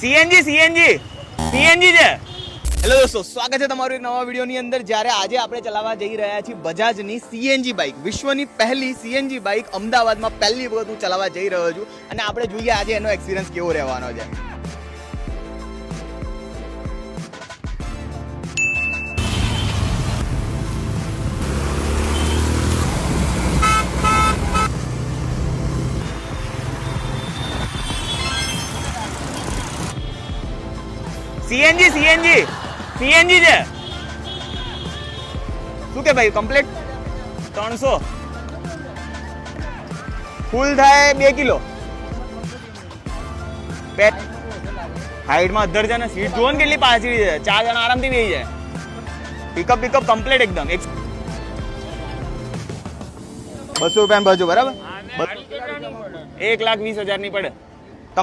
CNG CNG CNG છે. Hello દોસ્તો, સ્વાગત છે તમારું એક નવા વિડીયોની અંદર. જ્યારે આજે આપણે ચલાવવા જઈ રહ્યા છીએ બજાજની સીએનજી બાઇક. વિશ્વની પહેલી સીએનજી બાઇક અમદાવાદમાં પહેલી વખત હું ચલાવવા જઈ રહ્યો છું અને આપણે જોઈએ આજે એનો એક્સપિરિયન્સ કેવો રહેવાનો છે. સીએનજી સીએનજી સીએનજી છે. શું કે ભાઈ, કમ્પ્લીટ 300 ફૂલ થાય 2 કિલો. હાઈટમાં 18 છે ને સીટ જોવો ને કેટલી પાછળ છે. 4 જણા આરામથી બેસી જાય. પિકઅપ કમ્પ્લીટ એકદમ. 200 રૂપિયા ભરજો બરાબર. 1,20,000 ની પડે.